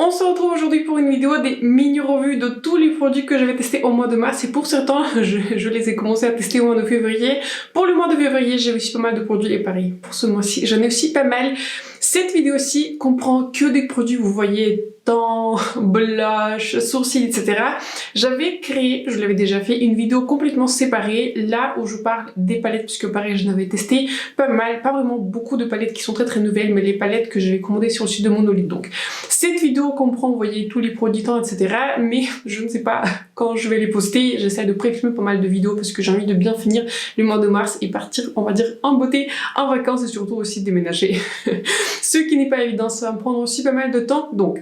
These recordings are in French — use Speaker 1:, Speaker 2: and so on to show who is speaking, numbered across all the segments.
Speaker 1: On se retrouve aujourd'hui pour une vidéo des mini-revues de tous les produits que j'avais testés au mois de mars et pour certains, je les ai commencé à tester au mois de février. Pour le mois de février, j'ai aussi pas mal de produits et pareil, pour ce mois-ci, j'en ai aussi pas mal. Cette vidéo-ci comprend que des produits, vous voyez, dents, blush, sourcils, etc. J'avais créé, je l'avais déjà fait, une vidéo complètement séparée, là où je parle des palettes, puisque pareil, je n'avais testé pas mal, pas vraiment beaucoup de palettes qui sont très nouvelles, mais les palettes que j'avais commandées sur le site de Monolith. Donc, cette vidéo comprend, vous voyez, tous les produits temps, etc. Mais je ne sais pas quand je vais les poster. J'essaie de préfilmer pas mal de vidéos parce que j'ai envie de bien finir le mois de mars et partir, on va dire, en beauté, en vacances et surtout aussi déménager. Ce qui n'est pas évident, ça va me prendre aussi pas mal de temps. Donc,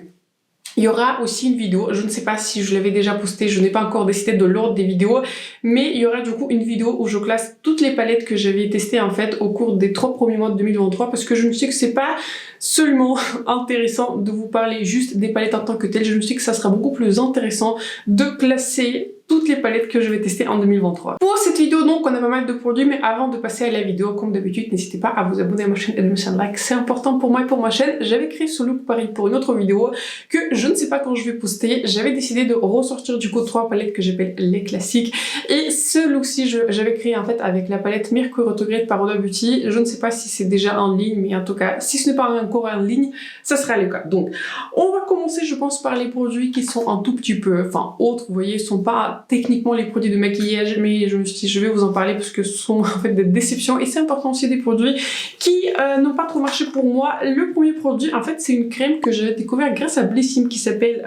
Speaker 1: il y aura aussi une vidéo, je ne sais pas si je l'avais déjà postée, je n'ai pas encore décidé de l'ordre des vidéos, mais il y aura du coup une vidéo où je classe toutes les palettes que j'avais testées en fait au cours des 3 premiers mois de 2023 parce que je me suis dit que c'est pas seulement intéressant de vous parler juste des palettes en tant que telles, je me suis dit que ça sera beaucoup plus intéressant de classer toutes les palettes que je vais tester en 2023. Pour cette vidéo donc on a pas mal de produits, mais avant de passer à la vidéo, comme d'habitude, n'hésitez pas à vous abonner à ma chaîne et de me faire un like, c'est important pour moi et pour ma chaîne. J'avais créé ce look pareil pour une autre vidéo que je ne sais pas quand je vais poster. J'avais décidé de ressortir du coup 3 palettes que j'appelle les classiques et ce look-ci j'avais créé en fait avec la palette Mercure Autograde par Huda Beauty. Je ne sais pas si c'est déjà en ligne, mais en tout cas si ce n'est pas encore en ligne, ça sera le cas. Donc on va commencer je pense par les produits qui sont un tout petit peu, enfin autres, vous voyez, sont pas techniquement les produits de maquillage, mais je me suis dit je vais vous en parler parce que ce sont en fait des déceptions et c'est important aussi des produits qui n'ont pas trop marché pour moi. Le premier produit en fait c'est une crème que j'ai découvert grâce à Blissim qui s'appelle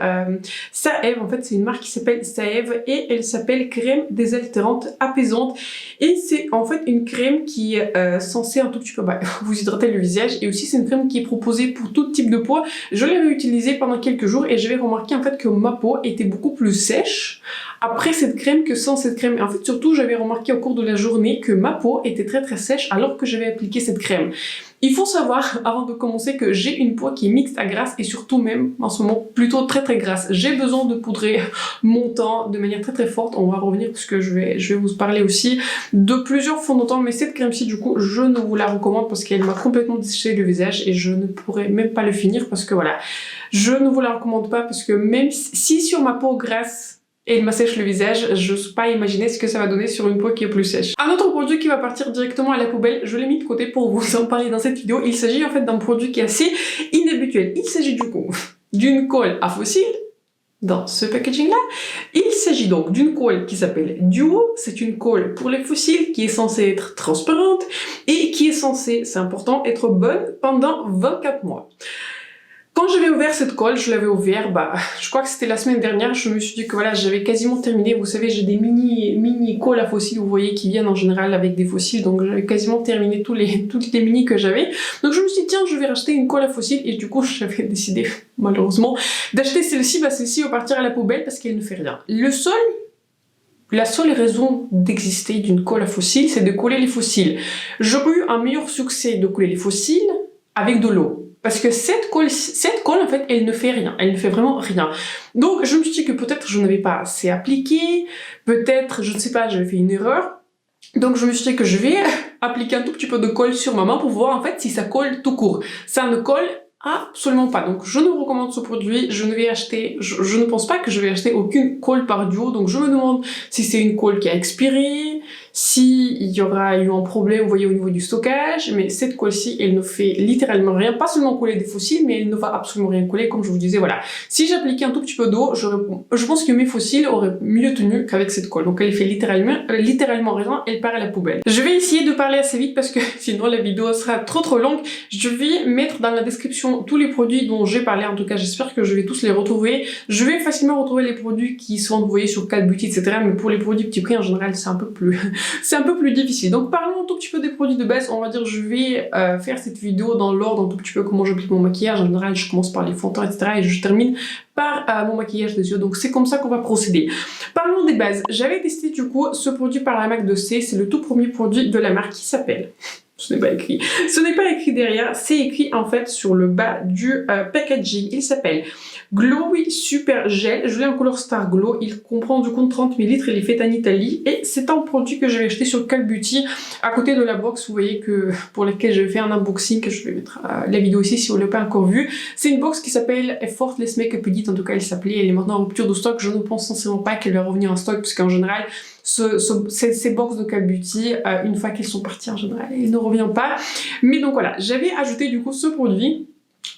Speaker 1: Saève. En fait c'est une marque qui s'appelle Saève et elle s'appelle crème désaltérante apaisante et c'est en fait une crème qui est censée un tout petit peu vous hydrater le visage et aussi c'est une crème qui est proposée pour tout type de peau. Je l'ai réutilisée pendant quelques jours et j'avais remarqué en fait que ma peau était beaucoup plus sèche après cette crème que sans cette crème. Et en fait, surtout, j'avais remarqué au cours de la journée que ma peau était très sèche alors que j'avais appliqué cette crème. Il faut savoir, avant de commencer, que j'ai une peau qui est mixte à grasse et surtout même, en ce moment, plutôt très grasse. J'ai besoin de poudrer mon teint de manière très forte. On va revenir parce que je vais vous parler aussi de plusieurs fonds de teint. Mais cette crème-ci, du coup, je ne vous la recommande parce qu'elle m'a complètement desséché le visage et je ne pourrais même pas le finir parce que voilà, je ne vous la recommande pas parce que même si sur ma peau grasse, et il m'assèche le visage, je n'ose pas imaginer ce que ça va donner sur une peau qui est plus sèche. Un autre produit qui va partir directement à la poubelle, je l'ai mis de côté pour vous en parler dans cette vidéo. Il s'agit en fait d'un produit qui est assez inhabituel. Il s'agit du coup d'une colle à fossiles dans ce packaging là. Il s'agit donc d'une colle qui s'appelle Duo. C'est une colle pour les fossiles qui est censée être transparente et qui est censée, c'est important, être bonne pendant 24 mois. Quand j'avais ouvert cette colle, je l'avais ouvert, je crois que c'était la semaine dernière, je me suis dit que voilà, j'avais quasiment terminé. Vous savez, j'ai des mini colles à fossiles, vous voyez, qui viennent en général avec des fossiles, donc j'avais quasiment terminé toutes les mini que j'avais. Donc je me suis dit, tiens, je vais racheter une colle à fossiles, et du coup, j'avais décidé, malheureusement, d'acheter celle-ci. Celle-ci va partir à la poubelle parce qu'elle ne fait rien. La seule raison d'exister d'une colle à fossiles, c'est de coller les fossiles. J'aurais eu un meilleur succès de coller les fossiles avec de l'eau. Parce que cette colle, en fait, elle ne fait rien. Elle ne fait vraiment rien. Donc, je me suis dit que peut-être je n'avais pas assez appliqué. Peut-être, je ne sais pas, j'avais fait une erreur. Donc, je me suis dit que je vais appliquer un tout petit peu de colle sur ma main pour voir, en fait, si ça colle tout court. Ça ne colle absolument pas. Donc, je ne recommande ce produit. Je ne vais acheter, je ne pense pas que je vais acheter aucune colle par Duo. Donc, je me demande si c'est une colle qui a expiré, s'il y aura eu un problème, vous voyez, au niveau du stockage, mais cette colle-ci, elle ne fait littéralement rien, pas seulement coller des fossiles, mais elle ne va absolument rien coller, comme je vous disais, voilà. Si j'appliquais un tout petit peu d'eau, je pense que mes fossiles auraient mieux tenu qu'avec cette colle. Donc elle fait littéralement rien, elle part à la poubelle. Je vais essayer de parler assez vite parce que sinon la vidéo sera trop longue. Je vais mettre dans la description tous les produits dont j'ai parlé, en tout cas j'espère que je vais tous les retrouver. Je vais facilement retrouver les produits qui sont, vous voyez, sur Cal Beauty, etc. Mais pour les produits petit prix, en général, c'est un peu plus difficile. Donc parlons un tout petit peu des produits de base. On va dire je vais faire cette vidéo dans l'ordre un tout petit peu comment j'applique mon maquillage. En général je commence par les fonds de teint, etc. et je termine par mon maquillage des yeux. Donc c'est comme ça qu'on va procéder. Parlons des bases. J'avais testé du coup ce produit par la marque de C. C'est le tout premier produit de la marque qui s'appelle Ce n'est pas écrit. Ce n'est pas écrit derrière, c'est écrit en fait sur le bas du packaging. Il s'appelle Glowy Super Gel. Je l'ai en couleur Star Glow. Il comprend du coup 30 ml. Il est fait en Italie. Et c'est un produit que j'avais acheté sur Call Beauty à côté de la box. Vous voyez que pour laquelle j'avais fait un unboxing. Je vais mettre la vidéo ici si vous ne l'avez pas encore vue. C'est une box qui s'appelle Effortless Makeup Edit. En tout cas, elle s'appelait. Elle est maintenant en rupture de stock. Je ne pense sincèrement pas qu'elle va revenir en stock puisqu'en général, ces box de Call Beauty, une fois qu'elles sont parties en général, elles ne reviennent pas. Mais donc voilà, j'avais ajouté du coup ce produit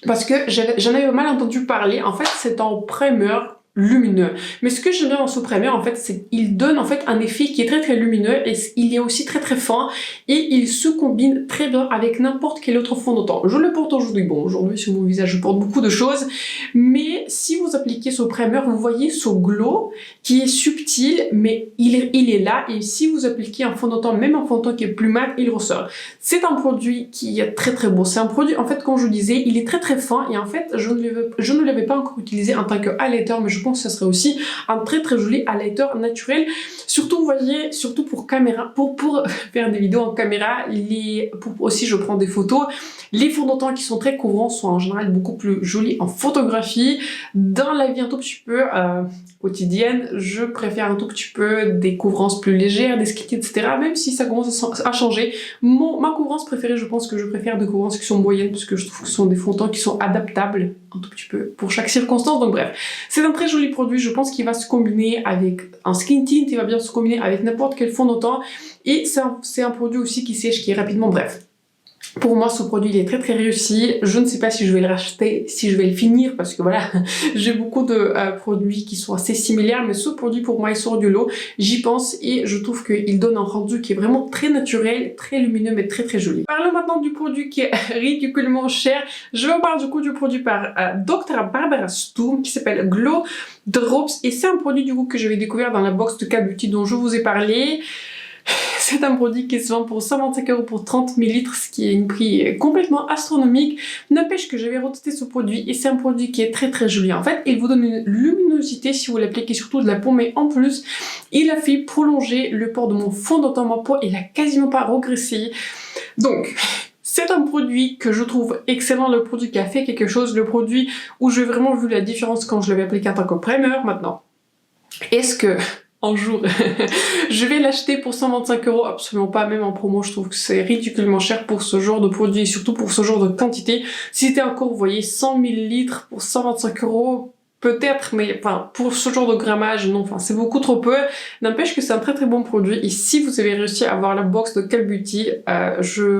Speaker 1: parce que j'en avais mal entendu parler. En fait, c'est en primer lumineux. Mais ce que j'aime bien dans ce primer, en fait, c'est qu'il donne en fait un effet qui est très très lumineux et il est aussi très très fin et il se combine très bien avec n'importe quel autre fond de teint. Je le porte aujourd'hui. Bon, aujourd'hui sur mon visage, je porte beaucoup de choses, mais si vous appliquez ce primer, vous voyez ce glow qui est subtil, mais il est là. Et si vous appliquez un fond de teint, même un fond de teint qui est plus mat, il ressort. C'est un produit qui est très très beau. C'est un produit, en fait, comme je disais, il est très très fin et en fait, je ne l'avais pas encore utilisé en tant que highlighter, mais je pense que ça serait aussi un très très joli highlighter naturel. Surtout, vous voyez, surtout pour caméra, pour faire des vidéos en caméra, aussi je prends des photos. Les fonds de teint qui sont très couvrants sont en général beaucoup plus jolis en photographie. Dans la vie un tout petit peu quotidienne, je préfère un tout petit peu des couvrances plus légères, des skins, etc. Même si ça commence à changer. Ma couvrance préférée, je pense que je préfère des couvrances qui sont moyennes parce que je trouve que ce sont des fonds de teint qui sont adaptables un tout petit peu pour chaque circonstance. Donc bref, c'est un très joli produit. Je pense qu'il va se combiner avec un skin tint, il va bien se combiner avec n'importe quel fond de teint. Et c'est un produit aussi qui sèche, qui est rapidement. Bref. Pour moi, ce produit, il est très très réussi. Je ne sais pas si je vais le racheter, si je vais le finir, parce que voilà, j'ai beaucoup de produits qui sont assez similaires, mais ce produit, pour moi, il sort du lot. J'y pense et je trouve qu'il donne un rendu qui est vraiment très naturel, très lumineux, mais très très joli. Parlons maintenant du produit qui est ridiculement cher. Je vais vous parler du coup du produit par Dr. Barbara Sturm, qui s'appelle Glow Drops, et c'est un produit du coup que j'avais découvert dans la box de Call Beauty dont je vous ai parlé. C'est un produit qui se vend pour 125 € pour 30 ml, ce qui est un prix complètement astronomique. N'empêche que j'avais retesté ce produit et c'est un produit qui est très très joli. En fait, il vous donne une luminosité si vous l'appliquez surtout de la peau, mais en plus, il a fait prolonger le port de mon fond de teint. Ma peau, il a quasiment pas régressé. Donc, c'est un produit que je trouve excellent, le produit qui a fait quelque chose, le produit où j'ai vraiment vu la différence quand je l'avais appliqué en tant que primer. Maintenant, est-ce que un jour je vais l'acheter pour 125 €? Absolument pas, même en promo je trouve que c'est ridiculement cher pour ce genre de produit et surtout pour ce genre de quantité. Si c'était encore, vous voyez, 100 ml pour 125 €, peut-être, mais enfin, pour ce genre de grammage, non, enfin, c'est beaucoup trop peu. N'empêche que c'est un très très bon produit et si vous avez réussi à avoir la box de Call Beauty,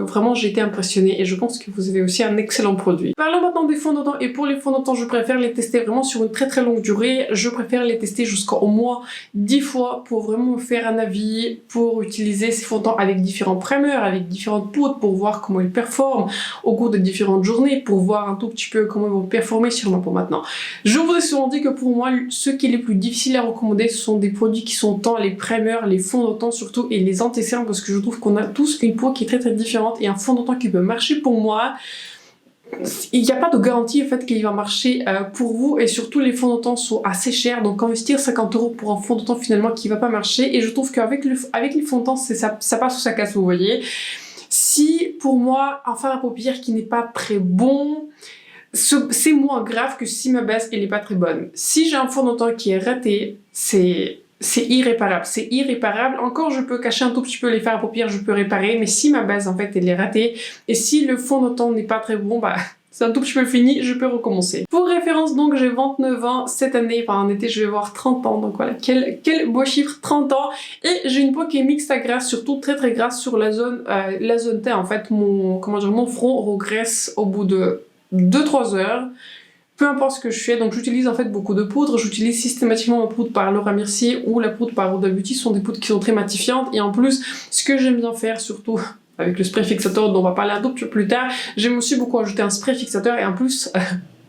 Speaker 1: vraiment j'ai été impressionnée et je pense que vous avez aussi un excellent produit. Parlons maintenant des fonds de teint et pour les fonds de teint, je préfère les tester vraiment sur une très très longue durée. Je préfère les tester jusqu'au moins 10 fois pour vraiment faire un avis, pour utiliser ces fonds de teint avec différents primers, avec différentes poudres pour voir comment ils performent au cours de différentes journées, pour voir un tout petit peu comment ils vont performer sur ma peau maintenant. Je vous ai souvent dit que pour moi, ce qui est le plus difficile à recommander, ce sont des produits qui sont tant les primers, les fonds de teint surtout et les anti-cernes parce que je trouve qu'on a tous une peau qui est très très différente et un fond de teint qui peut marcher pour moi. Il n'y a pas de garantie en fait qu'il va marcher pour vous et surtout les fonds de teint sont assez chers donc investir 50 € pour un fond de teint finalement qui va pas marcher et je trouve qu'avec les fonds de teint ça passe ou ça casse, vous voyez. Si pour moi un fard à paupières qui n'est pas très bon, c'est moins grave que si ma base elle est pas très bonne. Si j'ai un fond de teint qui est raté, c'est irréparable, c'est irréparable. Encore je peux cacher un tout petit peu les fards à paupières, je peux réparer, mais si ma base en fait elle est ratée et si le fond de teint n'est pas très bon, bah c'est un tout petit peu fini, je peux recommencer. Pour référence donc j'ai 29 ans cette année, enfin en été je vais avoir 30 ans, donc voilà, quel beau chiffre, 30 ans. Et j'ai une peau qui est mixte à grasse, surtout très très grasse sur la zone teint. En fait mon front regresse au bout de 2-3 heures. Peu importe ce que je fais, donc j'utilise en fait beaucoup de poudres, j'utilise systématiquement ma poudre par Laura Mercier ou la poudre par Huda Beauty, ce sont des poudres qui sont très matifiantes et en plus, ce que j'aime bien faire surtout avec le spray fixateur dont on va parler un tout petit peu plus tard, j'aime aussi beaucoup ajouter un spray fixateur et en plus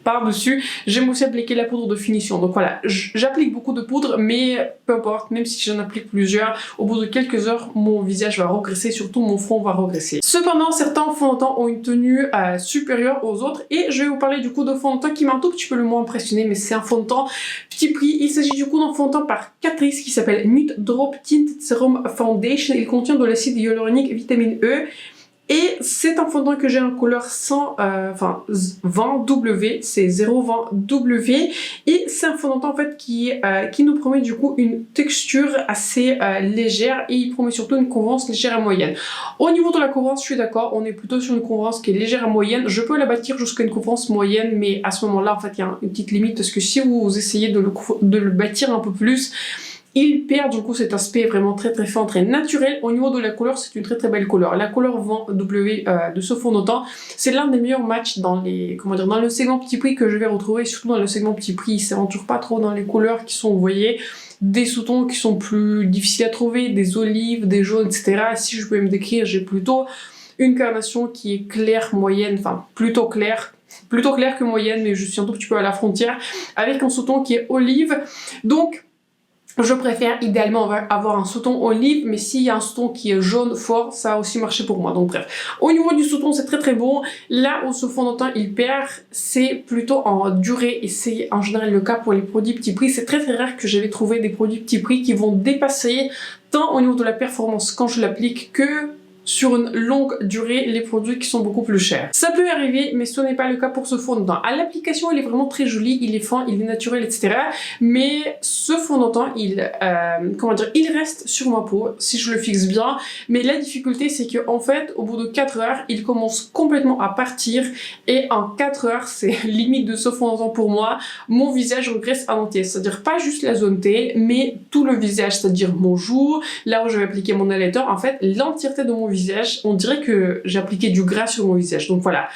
Speaker 1: par-dessus, j'aime aussi appliquer la poudre de finition. Donc voilà, j'applique beaucoup de poudre, mais peu importe, même si j'en applique plusieurs, au bout de quelques heures, mon visage va regresser, surtout mon front va regresser. Cependant, certains fonds de teint ont une tenue supérieure aux autres, et je vais vous parler du coup de fond de teint qui m'a un tout petit peu le moins impressionné, mais c'est un fond de teint petit prix. Il s'agit du coup d'un fond de teint par Catrice qui s'appelle Nude Drop Tinted Serum Foundation. Il contient de l'acide hyaluronique vitamine E. Et c'est un fond de teint que j'ai en couleur 20W, c'est 020W. Et c'est un fond de teint en fait qui nous promet du coup une texture assez légère et il promet surtout une couvrance légère à moyenne. Au niveau de la couvrance, je suis d'accord, on est plutôt sur une couvrance qui est légère à moyenne. Je peux la bâtir jusqu'à une couvrance moyenne, mais à ce moment-là, en fait, il y a une petite limite parce que si vous essayez de le bâtir un peu plus, il perd du coup cet aspect vraiment très très fin, très naturel. Au niveau de la couleur, c'est une très très belle couleur. La couleur 20W de ce fond de teint, c'est l'un des meilleurs matchs dans dans le segment petit prix que je vais retrouver, surtout dans le segment petit prix. Il s'aventure pas trop dans les couleurs qui sont, vous voyez, des sous-tons qui sont plus difficiles à trouver, des olives, des jaunes, etc. Si je pouvais me décrire, j'ai plutôt une carnation qui est claire, moyenne, enfin plutôt claire que moyenne, mais je suis un tout petit peu à la frontière, avec un sous-ton qui est olive. Donc, je préfère idéalement avoir un sous-ton olive, mais s'il y a un sous-ton qui est jaune fort, ça va aussi marcher pour moi. Donc bref, au niveau du sous-ton, c'est très très bon. Là où ce fond de teint il perd, c'est plutôt en durée et c'est en général le cas pour les produits petit prix. C'est très très rare que j'avais trouvé des produits petit prix qui vont dépasser tant au niveau de la performance quand je l'applique que sur une longue durée les produits qui sont beaucoup plus chers. Ça peut arriver, mais ce n'est pas le cas pour ce fond de teint. À l'application, il est vraiment très joli, il est fin, il est naturel, etc. Mais ce fond de teint, il reste sur ma peau si je le fixe bien. Mais la difficulté, c'est que en fait, au bout de 4 heures, il commence complètement à partir. Et en 4 heures, c'est limite de ce fond de teint pour moi. Mon visage regresse en entier, c'est-à-dire pas juste la zone T, mais tout le visage, c'est-à-dire mon jour, là où je vais appliquer mon highlighter, en fait, l'entièreté de mon visage, on dirait que j'ai appliqué du gras sur mon visage. Donc voilà.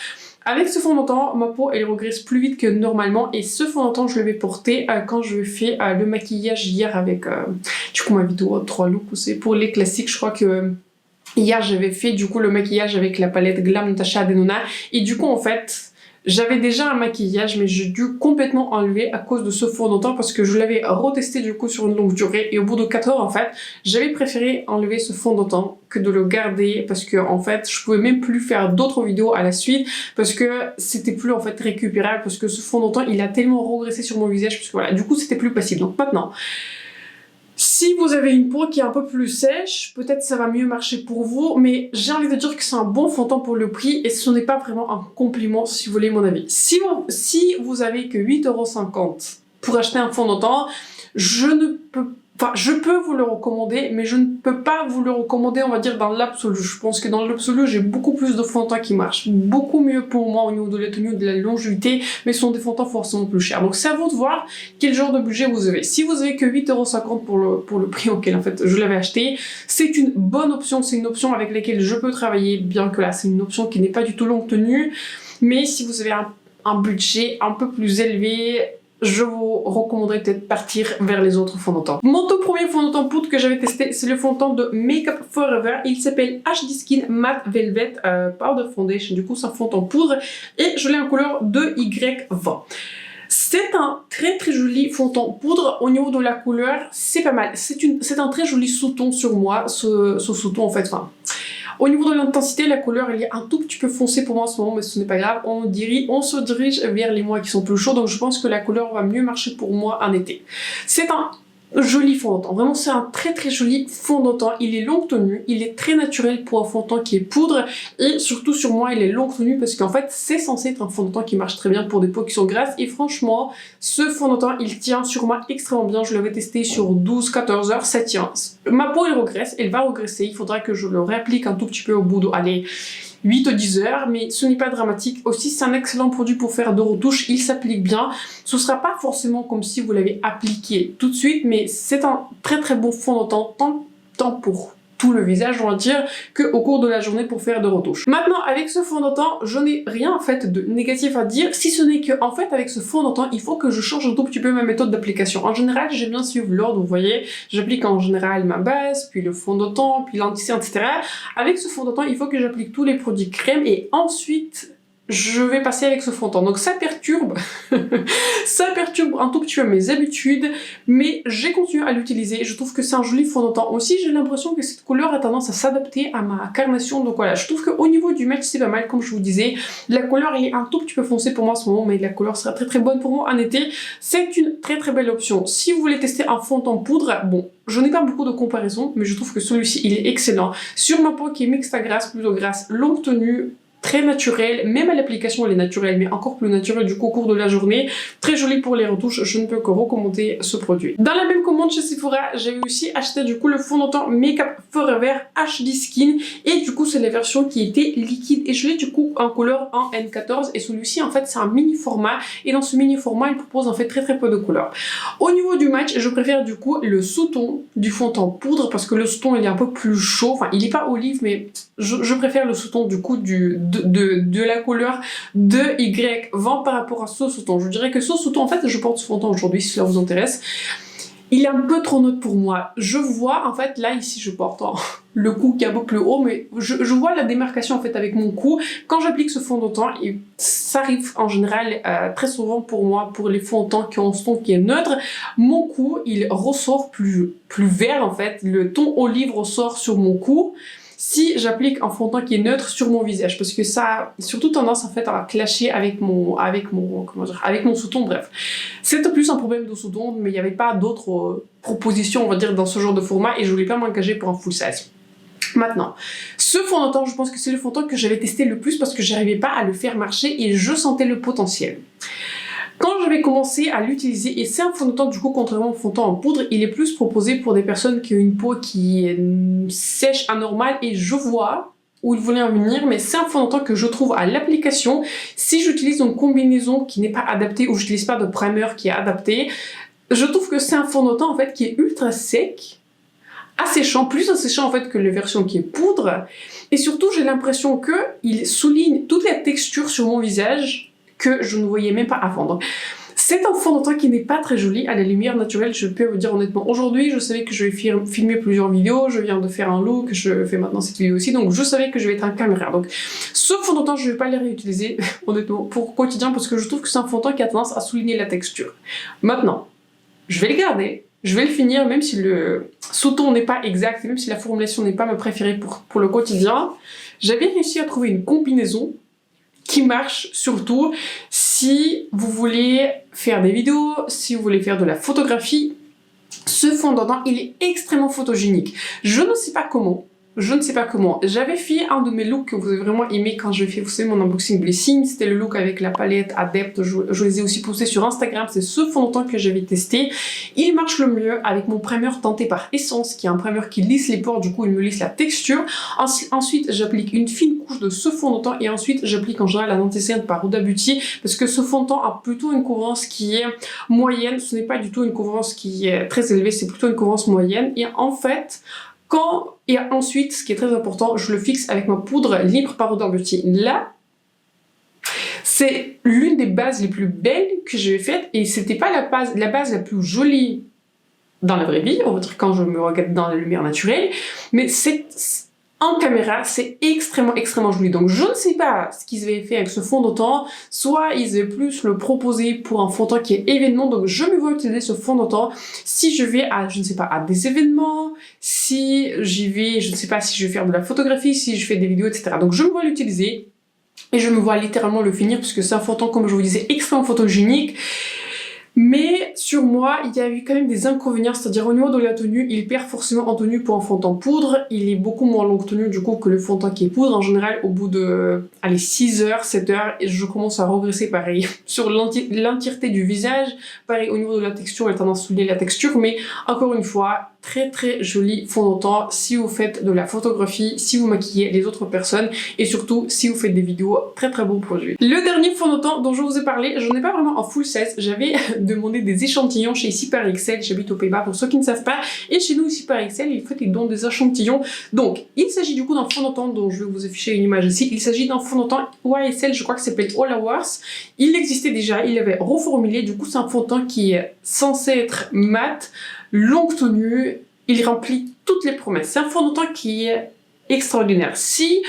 Speaker 1: Avec ce fond de teint, ma peau elle regresse plus vite que normalement et ce fond de teint je le vais porter quand je fais le maquillage hier avec du coup ma vidéo 3 looks, c'est pour les classiques. Je crois que hier j'avais fait du coup le maquillage avec la palette Glam Natasha Denona et du coup en fait j'avais déjà un maquillage mais j'ai dû complètement enlever à cause de ce fond de teint parce que je l'avais retesté du coup sur une longue durée et au bout de 4 heures en fait j'avais préféré enlever ce fond de teint que de le garder parce que en fait je pouvais même plus faire d'autres vidéos à la suite parce que c'était plus en fait récupérable parce que ce fond de teint il a tellement regressé sur mon visage parce que voilà du coup c'était plus possible. Donc maintenant si vous avez une peau qui est un peu plus sèche, peut-être ça va mieux marcher pour vous, mais j'ai envie de dire que c'est un bon fond de teint pour le prix et ce n'est pas vraiment un compliment si vous voulez mon avis. Si vous avez que 8,50 € pour acheter un fond de teint, je peux vous le recommander, mais je ne peux pas vous le recommander, on va dire, dans l'absolu. Je pense que dans l'absolu, j'ai beaucoup plus de fonds de teint qui marchent beaucoup mieux pour moi au niveau de la tenue, de la longévité, mais ce sont des fonds de teint forcément plus chers. Donc c'est à vous de voir quel genre de budget vous avez. Si vous avez que 8,50 € pour le prix auquel en fait je l'avais acheté, c'est une bonne option, c'est une option avec laquelle je peux travailler, bien que là c'est une option qui n'est pas du tout longue tenue, mais si vous avez un budget un peu plus élevé, je vous recommanderais peut-être partir vers les autres fonds de teint. Mon tout premier fond de teint poudre que j'avais testé, c'est le fond de teint de Makeup Forever. Il s'appelle HD Skin Matte Velvet Powder Foundation. Du coup, c'est un fond de teint poudre et je l'ai en couleur 2Y20. C'est un très très joli fond de teint poudre. Au niveau de la couleur, c'est pas mal. C'est un très joli sous-ton sur moi. Ce sous-ton en fait, au niveau de l'intensité, la couleur elle est un tout petit peu foncée pour moi en ce moment, mais ce n'est pas grave. On se dirige vers les mois qui sont plus chauds, donc je pense que la couleur va mieux marcher pour moi en été. C'est un joli fond de teint, vraiment c'est un très très joli fond de teint. Il est longue tenue, il est très naturel pour un fond de teint qui est poudre et surtout sur moi il est longue tenue parce qu'en fait c'est censé être un fond de teint qui marche très bien pour des peaux qui sont grasses et franchement ce fond de teint il tient sur moi extrêmement bien. Je l'avais testé sur 12-14 heures, ça tient. Ma peau elle regresse, elle va regresser, il faudra que je le réapplique un tout petit peu au bout de 8 ou 10 heures, mais ce n'est pas dramatique. Aussi, c'est un excellent produit pour faire de retouches, il s'applique bien. Ce ne sera pas forcément comme si vous l'avez appliqué tout de suite, mais c'est un très très bon fond de teint, tant pour tout le visage, on va dire, qu'au cours de la journée pour faire de retouches. Maintenant, avec ce fond de teint, je n'ai rien en fait de négatif à dire, si ce n'est que en fait avec ce fond de teint, il faut que je change un tout petit peu ma méthode d'application. En général, j'aime bien suivre l'ordre, vous voyez, j'applique en général ma base, puis le fond de teint, puis l'anti-cerne, etc. Avec ce fond de teint, il faut que j'applique tous les produits crème et ensuite je vais passer avec ce fond de teint. Donc ça perturbe, ça perturbe un tout petit peu mes habitudes, mais j'ai continué à l'utiliser. Je trouve que c'est un joli fond de teint. Aussi, j'ai l'impression que cette couleur a tendance à s'adapter à ma carnation. Donc voilà, je trouve qu'au niveau du match, c'est pas mal, comme je vous disais. La couleur, elle est un tout petit peu foncée pour moi en ce moment, mais la couleur sera très très bonne pour moi en été. C'est une très très belle option. Si vous voulez tester un fond de teint poudre, bon, je n'ai pas beaucoup de comparaisons, mais je trouve que celui-ci, il est excellent. Sur ma peau qui est mixte à grasse, plutôt grasse, longue tenue, très naturel, même à l'application elle est naturelle, mais encore plus naturelle du coup au cours de la journée. Très joli pour les retouches, je ne peux que recommander ce produit. Dans la même commande chez Sephora, j'avais aussi acheté du coup le fond de teint Makeup Forever HD Skin, et du coup c'est la version qui était liquide, et je l'ai du coup en couleur en N14, et celui-ci en fait c'est un mini format, et dans ce mini format il propose en fait très très peu de couleurs. Au niveau du match, je préfère du coup le sous-ton du fond de teint poudre, parce que le sous-ton il est un peu plus chaud, enfin il n'est pas olive, mais je préfère le sous-ton du coup de la couleur de Y20 par rapport à ce sous-ton. Je dirais que ce sous-ton, en fait, je porte ce fond de teint aujourd'hui, si cela vous intéresse. Il est un peu trop neutre pour moi. Je vois, en fait, là, ici, je porte le cou qui est un peu plus haut, mais je vois la démarcation, en fait, avec mon cou. Quand j'applique ce fond de teint, et ça arrive en général très souvent pour moi, pour les fonds de teint qui ont ce ton qui est neutre, mon cou, il ressort plus vert, en fait. Le ton olive ressort sur mon cou si j'applique un fond de teint qui est neutre sur mon visage, parce que ça a surtout tendance en fait à clasher avec mon sous-ton. Bref, c'était plus un problème de sous-ton, mais il n'y avait pas d'autres propositions, on va dire, dans ce genre de format, et je voulais pas m'engager pour un full size. Maintenant, ce fond de teint, je pense que c'est le fond de teint que j'avais testé le plus parce que j'arrivais pas à le faire marcher et je sentais le potentiel. Quand je vais commencer à l'utiliser, et c'est un fond de teint du coup contrairement au fond de teint en poudre, il est plus proposé pour des personnes qui ont une peau qui est sèche, anormale, et je vois où il voulait en venir, mais c'est un fond de teint que je trouve à l'application, si j'utilise une combinaison qui n'est pas adaptée ou j'utilise pas de primer qui est adapté, je trouve que c'est un fond de teint en fait qui est ultra sec, asséchant, plus asséchant en fait que les versions qui est poudre, et surtout j'ai l'impression que il souligne toute la texture sur mon visage que je ne voyais même pas avant. Donc, c'est un fond de teint qui n'est pas très joli à la lumière naturelle, je peux vous dire honnêtement. Aujourd'hui, je savais que je vais filmer plusieurs vidéos, je viens de faire un look, je fais maintenant cette vidéo aussi, donc je savais que je vais être en caméra. Donc, ce fond de teint, je vais pas les réutiliser, honnêtement, pour quotidien, parce que je trouve que c'est un fond de teint qui a tendance à souligner la texture. Maintenant, je vais le garder, je vais le finir, même si le sous-ton n'est pas exact, même si la formulation n'est pas ma préférée pour le quotidien. J'avais réussi à trouver une combinaison qui marche surtout si vous voulez faire des vidéos, si vous voulez faire de la photographie. Ce fond de teint, il est extrêmement photogénique. Je ne sais pas comment. J'avais fait un de mes looks que vous avez vraiment aimé quand je fais, vous savez, mon unboxing Blessing. C'était le look avec la palette Adept. Je les ai aussi postés sur Instagram. C'est ce fond de teint que j'avais testé. Il marche le mieux avec mon primer teinté par Essence, qui est un primer qui lisse les pores. Du coup, il me lisse la texture. Ensuite, j'applique une fine couche de ce fond de teint. Et ensuite, j'applique en général la anti-cerne par Huda Beauty. Parce que ce fond de teint a plutôt une couvrance qui est moyenne. Ce n'est pas du tout une couvrance qui est très élevée. C'est plutôt une couvrance moyenne. Et en fait, et ensuite, ce qui est très important, je le fixe avec ma poudre libre par Huda Beauty. Là, c'est l'une des bases les plus belles que j'ai faites, et c'était pas la base la plus jolie dans la vraie vie, on va dire quand je me regarde dans la lumière naturelle, mais en caméra, c'est extrêmement joli. Donc je ne sais pas ce qu'ils avaient fait avec ce fond de teint, soit ils avaient plus le proposé pour un fond de teint qui est événement, donc je me vois utiliser ce fond de teint si je vais à, je ne sais pas, à des événements, si j'y vais, je ne sais pas, si je vais faire de la photographie, si je fais des vidéos, etc. Donc je me vois l'utiliser, et je me vois littéralement le finir, puisque c'est un fond de teint, comme je vous disais, extrêmement photogénique. Mais sur moi, il y a eu quand même des inconvénients, c'est-à-dire au niveau de la tenue, il perd forcément en tenue pour un fond de teint poudre. Il est beaucoup moins longue tenue du coup que le fond de teint qui est poudre. En général, au bout de 6 heures, 7 heures, et je commence à regresser pareil sur l'entièreté du visage. Pareil, au niveau de la texture, elle a tendance à souligner la texture, mais encore une fois, très joli fond de teint si vous faites de la photographie, si vous maquillez les autres personnes, et surtout si vous faites des vidéos. Très bon produit. Le dernier fond de teint dont je vous ai parlé, j'en ai pas vraiment en full size. J'avais demandé des échantillons chez Ici par XL, j'habite aux Pays-Bas pour ceux qui ne savent pas, et chez nous Ici par XL, ils donnent des échantillons. Donc il s'agit du coup d'un fond de teint dont je vais vous afficher une image ici. Il s'agit d'un fond de teint YSL, je crois que ça s'appelle All Hours. Il existait déjà, il avait reformulé, du coup c'est un fond de teint qui est censé être mat, longue tenue, il remplit toutes les promesses. C'est un fond de teint qui est extraordinaire. Si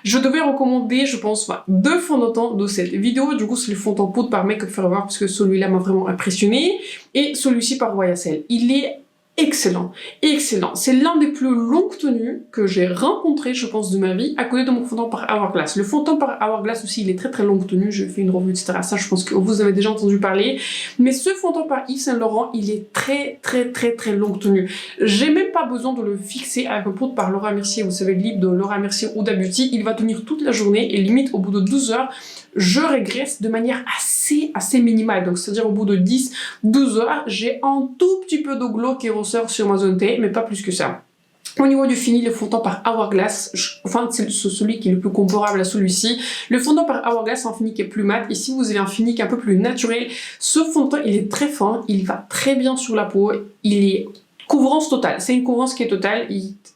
Speaker 1: je devais recommander, je pense, enfin, 2 fonds de teint de cette vidéo, du coup c'est le fond de teint poudre par Make Up Forever parce que celui-là m'a vraiment impressionné, et celui-ci par YSL. Il est excellent, excellent. C'est l'un des plus longues tenues que j'ai rencontré, je pense, de ma vie, à côté de mon fond de teint par Hourglass. Le fond de teint par Hourglass aussi, il est très très longue tenue. Je fais une revue, etc. Ça, je pense que vous avez déjà entendu parler. Mais ce fond de teint par Yves Saint Laurent, il est très très très très longue tenue. J'ai même pas besoin de le fixer avec un poudre par Laura Mercier. Vous savez, le lip de Laura Mercier Huda Beauty, il va tenir toute la journée et limite au bout de 12 heures, je régresse de manière assez minimale. Donc, c'est-à-dire au bout de 10-12 heures, j'ai un tout petit peu de glow qui ressort sur ma zone T, mais pas plus que ça. Au niveau du fini, le fond de teint par Hourglass, enfin c'est celui qui est le plus comparable à celui-ci. Le fond de teint par Hourglass, c'est un fini qui est plus mat. Ici, vous avez un fini qui est un peu plus naturel. Ce fond de teint, il est très fin, il va très bien sur la peau, il est couvrance totale. C'est une couvrance qui est totale.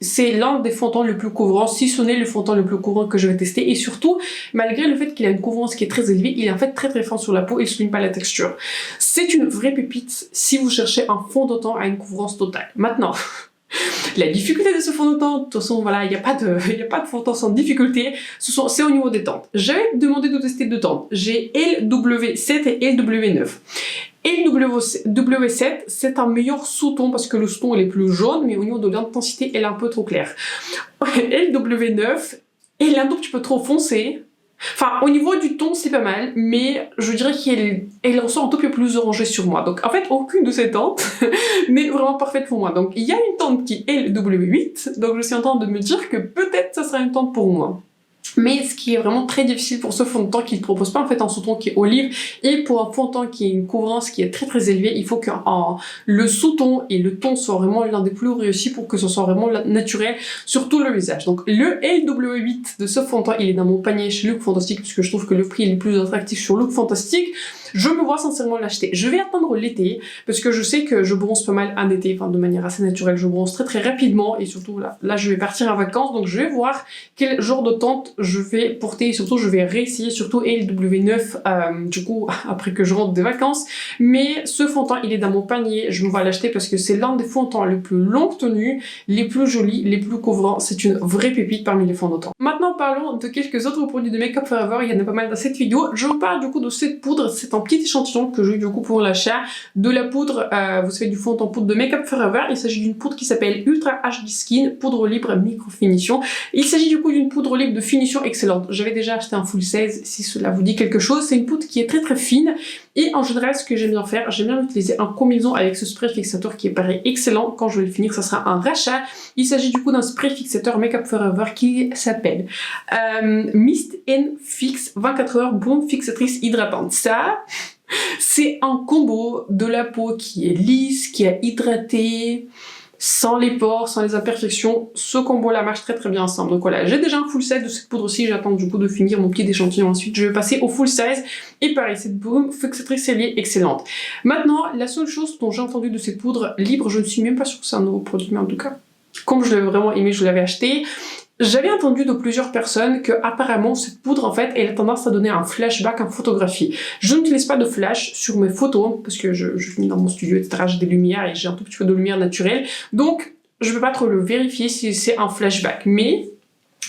Speaker 1: C'est l'un des fonds de teint le plus couvrant, si ce n'est le fond de teint le plus couvrant que je vais tester. Et surtout, malgré le fait qu'il a une couvrance qui est très élevée, il est en fait très très fin sur la peau et il ne souligne pas la texture. C'est une vraie pépite si vous cherchez un fond de teint à une couvrance totale. Maintenant, la difficulté de ce fond de teint, de toute façon, voilà, il n'y a pas de fond de teint sans difficulté, c'est au niveau des teintes. J'avais demandé de tester 2 teintes. J'ai LW7 et LW9. LW7, c'est un meilleur sous-ton parce que le sous-ton il est plus jaune, mais au niveau de l'intensité, elle est un peu trop claire. LW9, elle est un tout petit peu trop foncée. Enfin, au niveau du ton, c'est pas mal, mais je dirais qu'elle ressort un tout peu plus orangée sur moi. Donc, en fait, aucune de ces teintes n'est vraiment parfaite pour moi. Donc, il y a une teinte qui est LW8, donc je suis en train de me dire que peut-être ça sera une teinte pour moi. Mais ce qui est vraiment très difficile pour ce fond de teint qu'il ne propose pas en fait un sous-ton qui est olive, et pour un fond de teint qui est une couvrance qui est très très élevée, il faut que le sous-ton et le ton soient vraiment l'un des plus réussis pour que ce soit vraiment naturel sur tout le visage. Donc le LW8 de ce fond de teint, il est dans mon panier chez Look Fantastic puisque je trouve que le prix est le plus attractif sur Look Fantastic. Je me vois sincèrement l'acheter. Je vais attendre l'été parce que je sais que je bronze pas mal en été, enfin de manière assez naturelle, je bronze très très rapidement et surtout là je vais partir en vacances, donc je vais voir quel genre de teinte je vais porter et surtout je vais réessayer surtout LW9 du coup après que je rentre des vacances. Mais ce fond de teint il est dans mon panier, je me vois l'acheter parce que c'est l'un des fonds de teint les plus longues tenues, les plus jolis, les plus couvrants. C'est une vraie pépite parmi les fonds de teint. Maintenant parlons de quelques autres produits de Make Up Forever, il y en a pas mal dans cette vidéo. Je vous parle du coup de cette poudre, c'est un petit échantillon que j'ai eu du coup pour l'achat de la poudre, vous savez, du fond de teint poudre de Make Up Forever. Il s'agit d'une poudre qui s'appelle Ultra HD Skin, poudre libre micro finition. Il s'agit du coup d'une poudre libre de finition excellente. J'avais déjà acheté un full size si cela vous dit quelque chose. C'est une poudre qui est très très fine et en général ce que j'aime bien faire, j'aime bien l'utiliser en combinaison avec ce spray fixateur qui est pareil excellent. Quand je vais le finir, ça sera un rachat. Il s'agit du coup d'un spray fixateur Make Up Forever qui s'appelle Mist and Fix 24 heures bombe fixatrice hydratante. Ça, c'est un combo de la peau qui est lisse, qui est hydratée, sans les pores, sans les imperfections. Ce combo-là marche très très bien ensemble. Donc voilà, j'ai déjà un full size de cette poudre aussi. J'attends du coup de finir mon petit échantillon. Ensuite, je vais passer au full size. Et pareil, cette bombe fixatrice elle est excellente. Maintenant, la seule chose dont j'ai entendu de cette poudre libre, je ne suis même pas sûre que c'est un nouveau produit, mais en tout cas, comme je l'avais vraiment aimé, je l'avais acheté. J'avais entendu de plusieurs personnes que apparemment cette poudre en fait elle a tendance à donner un flashback en photographie. Je n'utilise pas de flash sur mes photos parce que je finis dans mon studio etc, j'ai des lumières et j'ai un tout petit peu de lumière naturelle, donc je ne peux pas trop le vérifier si c'est un flashback, mais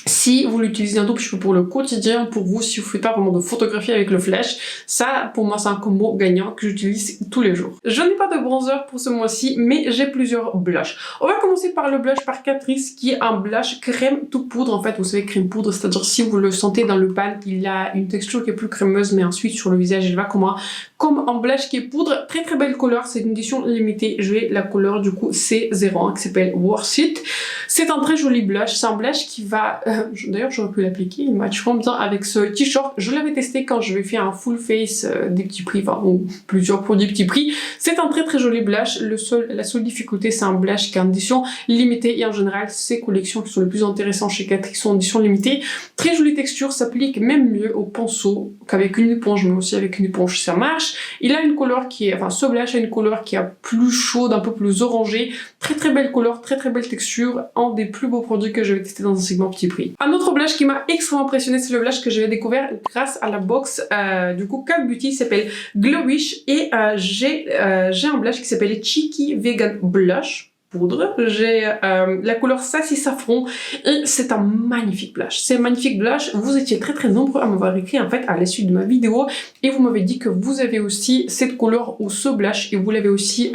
Speaker 1: si vous l'utilisez un tout petit peu pour le quotidien, pour vous, si vous ne faites pas vraiment de photographie avec le flash, ça, pour moi, c'est un combo gagnant que j'utilise tous les jours. Je n'ai pas de bronzer pour ce mois-ci, mais j'ai plusieurs blushs. On va commencer par le blush par Catrice, qui est un blush crème tout poudre. En fait, vous savez, crème poudre, c'est-à-dire si vous le sentez dans le pan, il a une texture qui est plus crémeuse, mais ensuite, sur le visage, il va comme un blush qui est poudre. Très très belle couleur, c'est une édition limitée. Je vais la couleur, du coup, C01, qui s'appelle Worth It. C'est un très joli blush. C'est un blush qui va... D'ailleurs, j'aurais pu l'appliquer, il match vraiment bien avec ce t-shirt. Je l'avais testé quand je vais faire un full face des petits prix, enfin, ou plusieurs produits petits prix. C'est un très très joli blush. La seule difficulté, c'est un blush qui est en édition limitée. Et en général, ces collections qui sont les plus intéressantes chez Catrice sont en édition limitée. Très jolie texture, s'applique même mieux au pinceau qu'avec une éponge, mais aussi avec une éponge, ça marche. Il a une couleur qui est... Enfin, ce blush a une couleur qui est plus chaude, un peu plus orangée. Très très belle couleur, très très belle texture. Un des plus beaux produits que j'avais testé dans un segment petit prix. Un autre blush qui m'a extrêmement impressionné, c'est le blush que j'avais découvert grâce à la box du coup Cave Beauty, s'appelle Glowish, et j'ai un blush qui s'appelle Cheeky Vegan Blush. poudre, j'ai la couleur Sassy Safran et c'est un magnifique blush. C'est un magnifique blush. Vous étiez très nombreux à m'avoir écrit en fait à la suite de ma vidéo et vous m'avez dit que vous avez aussi cette couleur ou ce blush et vous l'avez aussi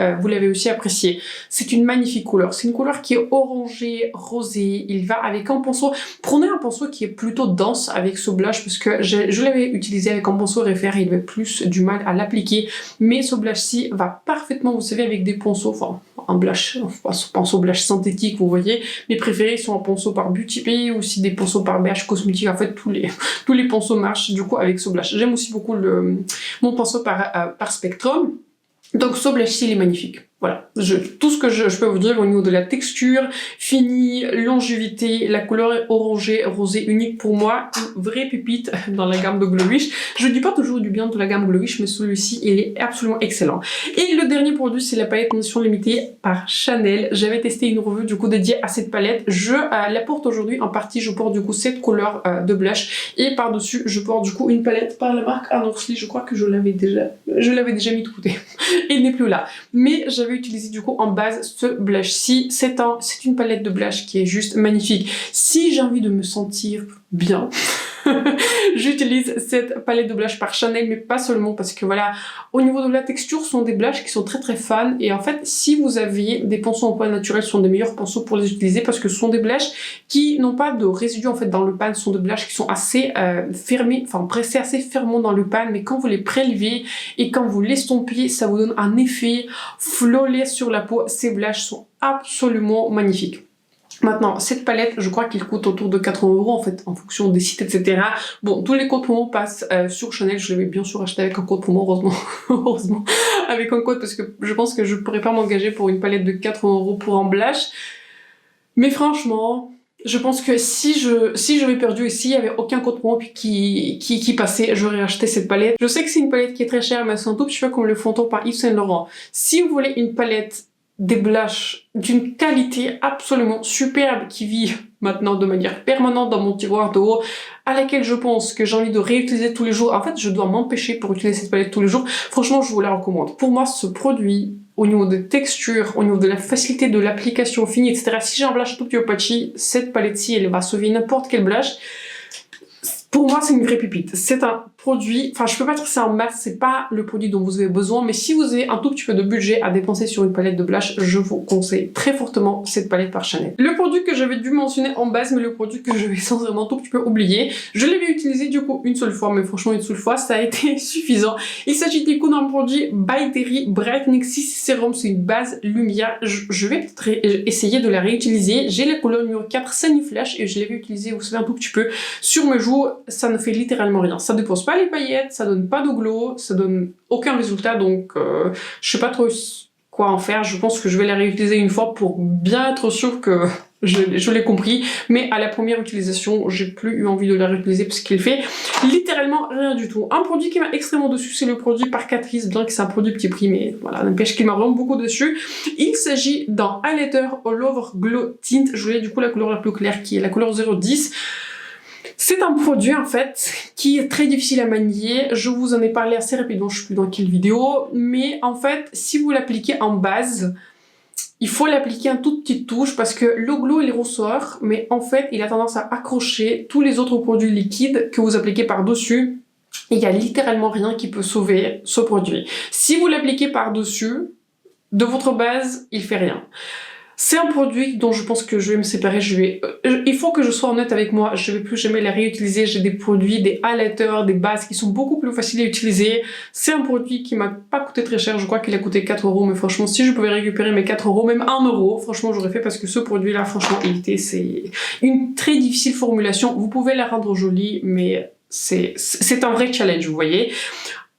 Speaker 1: apprécié. C'est une magnifique couleur. C'est une couleur qui est orangée, rosée. Il va avec un pinceau. Prenez un pinceau qui est plutôt dense avec ce blush parce que je l'avais utilisé avec un pinceau réfère et il avait plus du mal à l'appliquer. Mais ce blush-ci va parfaitement, vous savez, avec des pinceaux, enfin un blush, pinceau blush synthétique, vous voyez. Mes préférés sont un pinceau par Beauty Bay, aussi des pinceaux par BH Cosmétique. En fait, tous les pinceaux marchent du coup avec ce blush. J'aime aussi beaucoup mon pinceau par Spectrum. Donc ce blush-ci, il est magnifique. Voilà, tout ce que je peux vous dire au niveau de la texture, fini, longévité, la couleur est orangée, rosée, unique pour moi, une vraie pépite dans la gamme de Glowish. Je dis pas toujours du bien de la gamme Glowish, mais celui-ci, il est absolument excellent. Et le dernier produit, c'est la palette édition limitée par Chanel. J'avais testé une revue du coup dédiée à cette palette. Je la porte aujourd'hui en partie, je porte du coup cette couleur de blush et par-dessus, je porte du coup une palette par la marque Anorsley. Je crois que je l'avais déjà mis de côté. Il n'est plus là. Mais j'avais utilisé du coup en base ce blush-ci. C'est une palette de blush qui est juste magnifique. Si j'ai envie de me sentir bien, j'utilise cette palette de blush par Chanel, mais pas seulement parce que voilà, au niveau de la texture, ce sont des blushs qui sont très fans et en fait, si vous avez des pinceaux en poils naturels, ce sont des meilleurs pinceaux pour les utiliser parce que ce sont des blushs qui n'ont pas de résidus en fait dans le pan, ce sont des blushs qui sont assez fermés, enfin pressés assez fermement dans le pan, mais quand vous les prélevez et quand vous l'estompiez, ça vous donne un effet flawless sur la peau. Ces blushs sont absolument magnifiques. Maintenant, cette palette, je crois qu'il coûte autour de 80 € en fait, en fonction des sites, etc. Bon, tous les codes promo passent sur Chanel. Je l'avais bien sûr acheté avec un code promo, heureusement. Heureusement, avec un code, parce que je pense que je pourrais pas m'engager pour une palette de 80 € pour un blush. Mais franchement, je pense que si j'avais perdu et s'il y avait aucun code promo qui passait, j'aurais acheté cette palette. Je sais que c'est une palette qui est très chère, mais c'est un tout petit peu comme le fond par Yves Saint Laurent. Si vous voulez une palette des blushs d'une qualité absolument superbe qui vit maintenant de manière permanente dans mon tiroir de haut, à laquelle je pense que j'ai envie de réutiliser tous les jours. En fait, je dois m'empêcher pour utiliser cette palette tous les jours. Franchement, je vous la recommande. Pour moi, ce produit, au niveau de texture, au niveau de la facilité de l'application finie, etc. Si j'ai un blush tout petit peu patchy, cette palette-ci, elle va sauver n'importe quel blush. Pour moi, c'est une vraie pépite. C'est un produit, enfin je peux pas dire que c'est un must, c'est pas le produit dont vous avez besoin, mais si vous avez un tout petit peu de budget à dépenser sur une palette de blush, je vous conseille très fortement cette palette par Chanel. Le produit que j'avais dû mentionner en base, mais le produit que je vais sincèrement un tout petit peu oublier, je l'avais utilisé du coup une seule fois, mais franchement une seule fois, ça a été suffisant. Il s'agit du coup d'un produit By Terry Brightening 6 Serum, c'est une base lumière. Je vais peut-être essayer de la réutiliser. J'ai la couleur numéro 4 Sunny Flash et je l'avais utilisé, vous savez, un tout petit peu sur mes joues. Ça ne fait littéralement rien. Ça dépose pas les paillettes, ça donne pas de glow, ça donne aucun résultat, donc je sais pas trop quoi en faire. Je pense que je vais la réutiliser une fois pour bien être sûr que je l'ai compris, mais à la première utilisation, j'ai plus eu envie de la réutiliser parce qu'il fait littéralement rien du tout. Un produit qui m'a extrêmement dessus, c'est le produit par Catrice, bien que c'est un produit petit prix, mais voilà, n'empêche qu'il m'a vraiment beaucoup dessus. Il s'agit d'un highlighter All Over Glow Tint. Je voulais du coup la couleur la plus claire qui est la couleur 010. C'est un produit en fait qui est très difficile à manier. Je vous en ai parlé assez rapidement, je sais plus dans quelle vidéo, mais en fait si vous l'appliquez en base, il faut l'appliquer un tout petite touche parce que le glow il ressort, mais en fait il a tendance à accrocher tous les autres produits liquides que vous appliquez par dessus. Et il y a littéralement rien qui peut sauver ce produit. Si vous l'appliquez par dessus de votre base, il fait rien. C'est un produit dont je pense que je vais me séparer, il faut que je sois honnête avec moi, je vais plus jamais la réutiliser. J'ai des produits, des highlighters, des bases qui sont beaucoup plus faciles à utiliser. C'est un produit qui m'a pas coûté très cher, je crois qu'il a coûté 4 €, mais franchement si je pouvais récupérer mes 4 €, même 1 €, franchement j'aurais fait parce que ce produit là, franchement c'est une très difficile formulation. Vous pouvez la rendre jolie, mais c'est un vrai challenge, vous voyez.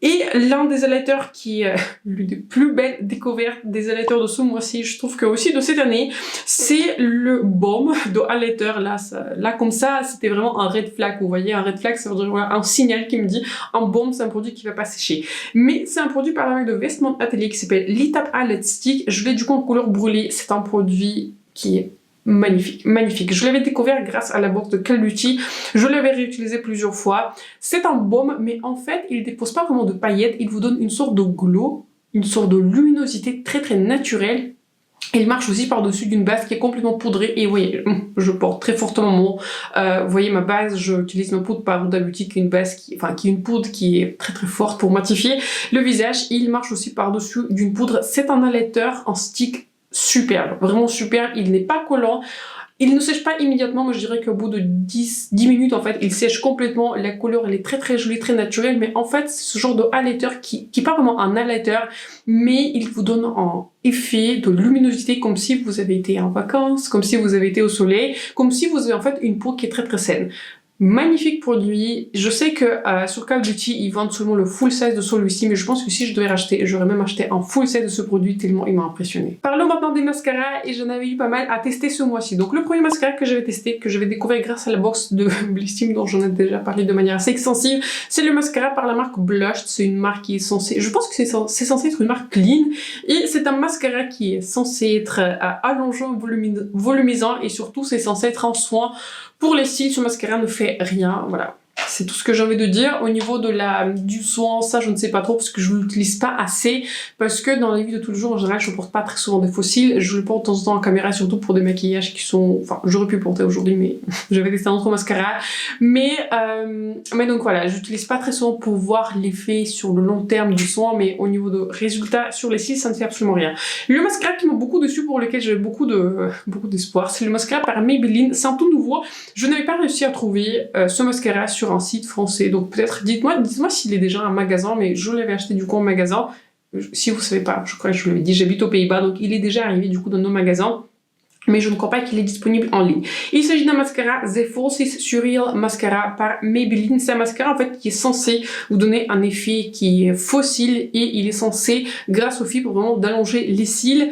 Speaker 1: Et l'un des highlighters qui est l'une des plus belles découvertes des highlighters de ce mois-ci, je trouve que aussi de cette année, c'est le baume de highlighter. Là comme ça, c'était vraiment un red flag. Vous voyez, un red flag, ça veut dire voilà, un signal qui me dit un baume, c'est un produit qui va pas sécher. Mais c'est un produit par la marque de Vestment Atelier qui s'appelle Lit-Up Highlight Stick. Je l'ai du coup en couleur brûlée. C'est un produit qui est magnifique, magnifique. Je l'avais découvert grâce à la box de Call Beauty. Je l'avais réutilisé plusieurs fois. C'est un baume, mais en fait, il dépose pas vraiment de paillettes. Il vous donne une sorte de glow, une sorte de luminosité très très naturelle. Il marche aussi par-dessus d'une base qui est complètement poudrée et vous voyez, je porte très fortement mon, vous voyez ma base, j'utilise ma poudre par Huda Beauty qui est une base qui est une poudre qui est très très forte pour matifier le visage. Il marche aussi par-dessus d'une poudre, c'est un highlighter en stick superbe, vraiment superbe, il n'est pas collant. Il ne sèche pas immédiatement, moi je dirais qu'au bout de 10 minutes en fait, il sèche complètement, la couleur elle est très très jolie, très naturelle, mais en fait c'est ce genre de highlighter qui est pas vraiment un highlighter, mais il vous donne un effet de luminosité comme si vous avez été en vacances, comme si vous avez été au soleil, comme si vous avez en fait une peau qui est très très saine. Magnifique produit. Je sais que sur Call of Duty, ils vendent seulement le full size de celui-ci, mais je pense que si je devais racheter, j'aurais même acheté un full size de ce produit tellement il m'a impressionné. Parlons maintenant des mascaras et j'en avais eu pas mal à tester ce mois-ci. Donc le premier mascara que j'avais testé, que j'avais découvert grâce à la box de Blissim dont j'en ai déjà parlé de manière assez extensive, c'est le mascara par la marque Blushed. C'est une marque qui est censée, je pense que c'est censé être une marque clean et c'est un mascara qui est censé être allongeant, volumisant et surtout c'est censé être en soin. Pour les cils, ce mascara ne fait rien, voilà. C'est tout ce que j'ai envie de dire. Au niveau de du soin, ça je ne sais pas trop parce que je ne l'utilise pas assez. Parce que dans la vie de tous les jours, en général, je ne porte pas très souvent des faux cils. Je le porte de temps en temps en caméra, surtout pour des maquillages qui sont... Enfin, j'aurais pu le porter aujourd'hui, mais j'avais testé un autre mascara. Mais donc voilà, je n'utilise pas très souvent pour voir l'effet sur le long terme du soin. Mais au niveau de résultats sur les cils, ça ne fait absolument rien. Le mascara qui m'a beaucoup dessus, pour lequel j'avais beaucoup d'espoir, c'est le mascara par Maybelline. C'est un tout nouveau. Je n'avais pas réussi à trouver ce mascara sur un site français, donc peut-être dites-moi s'il est déjà un magasin, mais je l'avais acheté du coup en magasin. Si vous savez pas, je crois que je vous l'avais dit, j'habite aux Pays-Bas, donc il est déjà arrivé du coup dans nos magasins, mais je ne crois pas qu'il est disponible en ligne. Il s'agit d'un mascara The Falsies Surreal Mascara par Maybelline. C'est un mascara en fait qui est censé vous donner un effet qui est fossile et il est censé, grâce aux fibres, vraiment d'allonger les cils.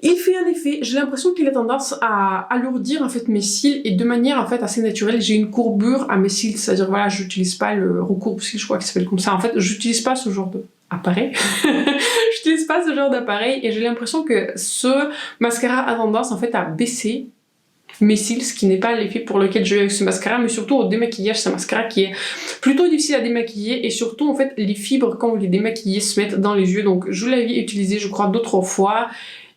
Speaker 1: Il fait un effet, j'ai l'impression qu'il a tendance à alourdir en fait mes cils et de manière en fait assez naturelle. J'ai une courbure à mes cils, c'est-à-dire voilà, j'utilise pas le recourbe-cils, je crois qu'il s'appelle comme ça. En fait, j'utilise pas ce genre d'appareil. J'utilise pas ce genre d'appareil et j'ai l'impression que ce mascara a tendance en fait à baisser mes cils, ce qui n'est pas l'effet pour lequel je vais avec ce mascara, mais surtout au démaquillage, c'est un mascara qui est plutôt difficile à démaquiller et surtout en fait les fibres quand vous les démaquillez se mettent dans les yeux. Donc je l'avais utilisé je crois d'autres fois.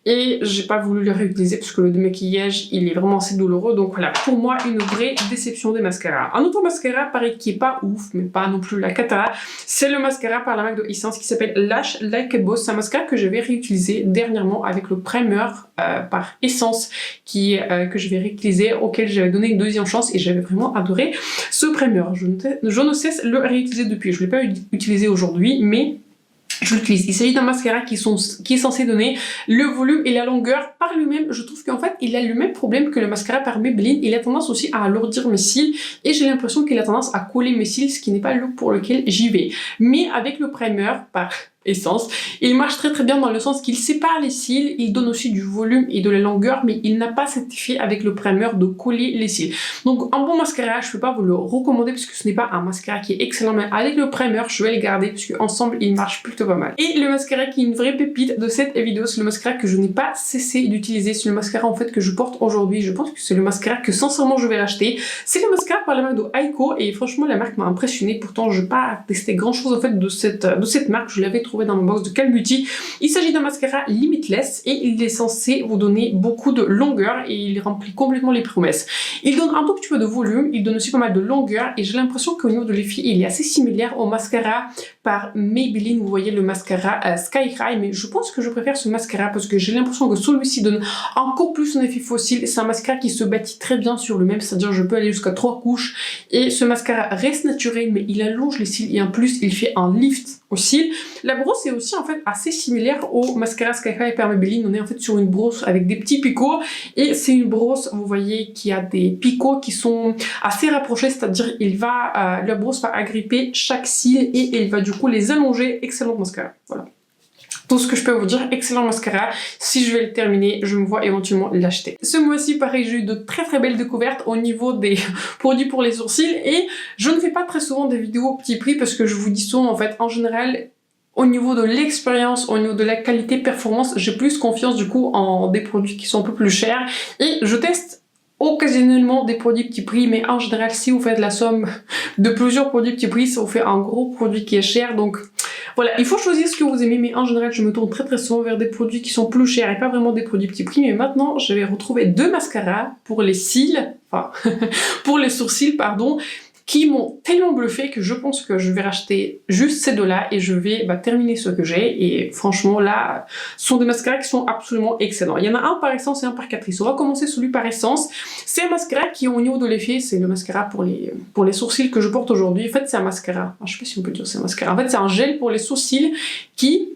Speaker 1: Et j'ai pas voulu le réutiliser parce que le démaquillage il est vraiment assez douloureux, donc voilà, pour moi une vraie déception des mascaras. Un autre mascara pareil qui est pas ouf mais pas non plus la cata, c'est le mascara par la marque de Essence qui s'appelle Lash Like a Boss. C'est un mascara que je vais réutiliser dernièrement avec le primer par Essence que je vais réutiliser, auquel j'avais donné une deuxième chance et j'avais vraiment adoré ce primer. Je ne cesse le réutiliser depuis, je l'ai pas utilisé aujourd'hui mais je l'utilise. Il s'agit d'un mascara qui est censé donner le volume et la longueur par lui-même. Je trouve qu'en fait, il a le même problème que le mascara par Maybelline. Il a tendance aussi à alourdir mes cils et j'ai l'impression qu'il a tendance à coller mes cils, ce qui n'est pas le look pour lequel j'y vais. Mais avec le primer par Essence, il marche très très bien dans le sens qu'il sépare les cils, il donne aussi du volume et de la longueur, mais il n'a pas cet effet avec le primer de coller les cils. Donc un bon mascara, je peux pas vous le recommander parce que ce n'est pas un mascara qui est excellent, mais avec le primer, je vais le garder parce qu'ensemble, il marche plutôt pas mal. Et le mascara qui est une vraie pépite de cette vidéo, c'est le mascara que je n'ai pas cessé d'utiliser. C'est le mascara en fait que je porte aujourd'hui. Je pense que c'est le mascara que sincèrement je vais racheter. C'est le mascara par la marque de Aiko et franchement la marque m'a impressionné. Pourtant je n'ai pas testé grand chose en fait de cette marque. Je l'avais trouvé dans ma box de Call Beauty. Il s'agit d'un mascara Limitless et il est censé vous donner beaucoup de longueur et il remplit complètement les promesses. Il donne un tout petit peu de volume, il donne aussi pas mal de longueur et j'ai l'impression qu'au niveau de l'effet il est assez similaire au mascara par Maybelline. Vous voyez le mascara Sky High, mais je pense que je préfère ce mascara parce que j'ai l'impression que celui-ci donne encore plus un effet fossile. C'est un mascara qui se bâtit très bien sur le même, c'est-à-dire je peux aller jusqu'à 3 couches et ce mascara reste naturel mais il allonge les cils et en plus il fait un lift aux cils. La brosse est aussi en fait assez similaire au mascara Sky High par Maybelline. On est en fait sur une brosse avec des petits picots et c'est une brosse, vous voyez, qui a des picots qui sont assez rapprochés, c'est-à-dire la brosse va agripper chaque cil et il va du coup les allonger. Excellent mascara, voilà. Tout ce que je peux vous dire, excellent mascara. Si je vais le terminer, je me vois éventuellement l'acheter. Ce mois-ci, pareil, j'ai eu de très très belles découvertes au niveau des produits pour les sourcils et je ne fais pas très souvent des vidéos au petit prix parce que je vous dis souvent, en fait, en général, au niveau de l'expérience, au niveau de la qualité performance, j'ai plus confiance du coup en des produits qui sont un peu plus chers et je teste occasionnellement des produits petit prix, mais en général si vous faites la somme de plusieurs produits petit prix, ça vous fait un gros produit qui est cher. Donc Voilà, il faut choisir ce que vous aimez, mais en général, je me tourne très souvent vers des produits qui sont plus chers et pas vraiment des produits petit prix. Mais maintenant, je vais retrouver 2 mascaras pour les cils, enfin, pour les sourcils, pardon, qui m'ont tellement bluffé que je pense que je vais racheter juste ces 2-là et je vais terminer ce que j'ai. Et franchement, là, ce sont des mascaras qui sont absolument excellents. Il y en a un par Essence et un par Catrice. On va commencer celui par Essence. C'est un mascara qui, au niveau de l'effet, c'est le mascara pour les sourcils que je porte aujourd'hui. En fait, c'est un mascara. Je sais pas si on peut dire c'est un mascara. En fait, c'est un gel pour les sourcils qui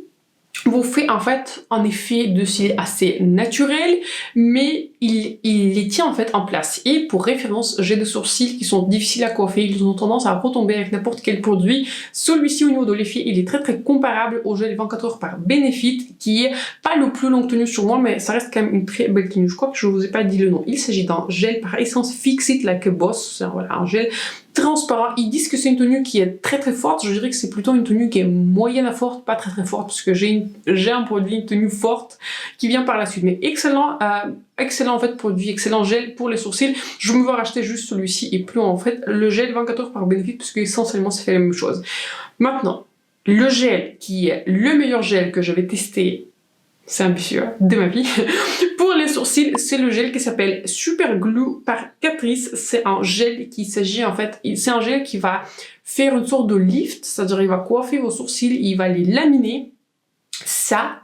Speaker 1: vous fait en fait un effet de cils assez naturel, mais il les tient en fait en place. Et pour référence, j'ai des sourcils qui sont difficiles à coiffer, ils ont tendance à retomber avec n'importe quel produit. Celui-ci, au niveau de l'effet, il est très comparable au gel 24 heures par Benefit, qui est pas le plus longue tenue sur moi, mais ça reste quand même une très belle tenue. Je crois que je vous ai pas dit le nom. Il s'agit d'un gel par Essence Fix It Like a Boss. C'est voilà, un gel transparent. Ils disent que c'est une tenue qui est très forte. Je dirais que c'est plutôt une tenue qui est moyenne à forte, pas très forte, parce que j'ai un produit, une tenue forte qui vient par la suite. Mais excellent, excellent en fait produit, excellent gel pour les sourcils. Je me vais racheter juste celui-ci et plus en fait le gel 24 heures par Benefit, parce que essentiellement ça fait la même chose. Maintenant, le gel qui est le meilleur gel que j'avais testé, c'est ambitieux, de ma vie. Pour les sourcils, c'est le gel qui s'appelle Super Glue par Catrice. C'est un gel qui s'agit en fait, c'est un gel qui va faire une sorte de lift, c'est-à-dire il va coiffer vos sourcils, il va les laminer. Ça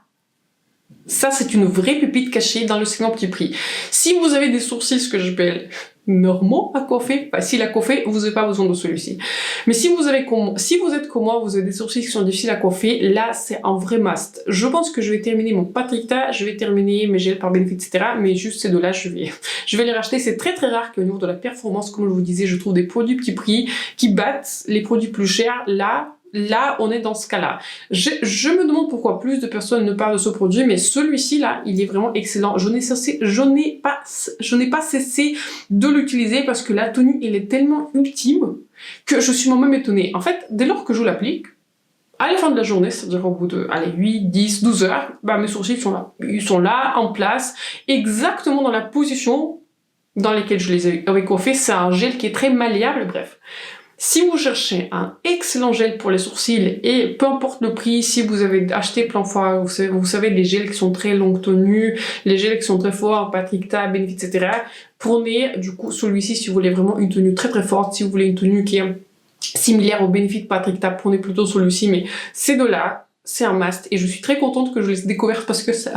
Speaker 1: c'est une vraie pépite cachée dans le segment petit prix. Si vous avez des sourcils, ce que j'appelle normaux à coiffer, facile à coiffer, vous n'avez pas besoin de celui-ci. Mais si vous êtes comme moi, vous avez des sourcils qui sont difficiles à coiffer, là c'est un vrai must. Je pense que je vais terminer mon Patricta, je vais terminer mes gels par Benefit, etc. Mais juste ces 2-là, je vais les racheter. C'est très rare qu'au niveau de la performance, comme je vous disais, je trouve des produits petit prix qui battent les produits plus chers. Là, on est dans ce cas-là. Je me demande pourquoi plus de personnes ne parlent de ce produit, mais celui-ci là, il est vraiment excellent. Je n'ai pas cessé de l'utiliser parce que la tenue, elle est tellement ultime que je suis moi-même étonnée. En fait, dès lors que je l'applique, à la fin de la journée, c'est-à-dire au bout de 8, 10, 12 heures, mes sourcils sont là. Ils sont là, en place, exactement dans la position dans laquelle je les avais coiffés. C'est un gel qui est très malléable, bref. Si vous cherchez un excellent gel pour les sourcils, et peu importe le prix, si vous avez acheté plein de fois, vous savez les gels qui sont très longue tenue, les gels qui sont très forts, Patricta, Benefit, etc. Prenez du coup celui-ci si vous voulez vraiment une tenue très forte, si vous voulez une tenue qui est similaire au Benefit Patricta, prenez plutôt celui-ci, mais ces 2-là, c'est un must et je suis très contente que je les ai découvertes parce que ça,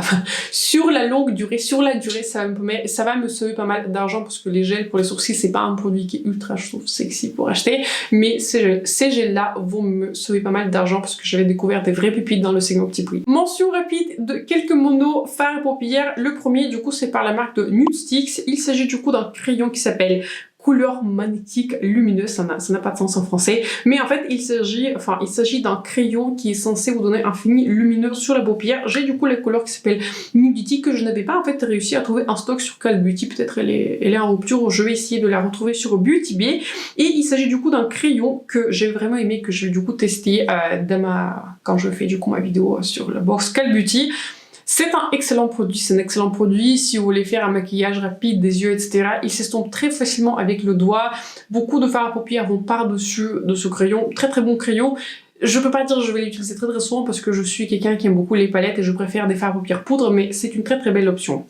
Speaker 1: sur la durée, ça va me sauver pas mal d'argent parce que les gels pour les sourcils, c'est pas un produit qui est ultra, je trouve, sexy pour acheter, mais ces gels-là vont me sauver pas mal d'argent parce que j'avais découvert des vraies pépites dans le segment petit prix. Mention rapide de quelques monos fards à paupières. Le premier, du coup, c'est par la marque de Nude Sticks. Il s'agit du coup d'un crayon qui s'appelle couleur magnétique lumineuse, ça n'a pas de sens en français, mais en fait il s'agit d'un crayon qui est censé vous donner un fini lumineux sur la paupière. J'ai du coup la couleur qui s'appelle Nudity que je n'avais pas en fait réussi à trouver en stock sur Call Beauty, peut-être elle est en rupture, je vais essayer de la retrouver sur Beauty Bay. Et il s'agit du coup d'un crayon que j'ai vraiment aimé, que je vais du coup tester quand je fais du coup ma vidéo sur la box Call Beauty. C'est un excellent produit, si vous voulez faire un maquillage rapide des yeux, etc. Il s'estompe très facilement avec le doigt. Beaucoup de fards à paupières vont par-dessus de ce crayon, très bon crayon. Je peux pas dire que je vais l'utiliser très souvent parce que je suis quelqu'un qui aime beaucoup les palettes et je préfère des fards à paupières poudre, mais c'est une très belle option.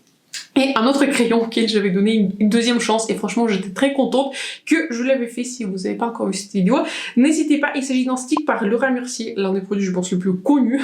Speaker 1: Et un autre crayon auquel j'avais donné une deuxième chance et franchement j'étais très contente que je l'avais fait. Si vous n'avez pas encore vu cette vidéo, n'hésitez pas. Il s'agit d'un stick par Laura Mercier, l'un des produits je pense le plus connu.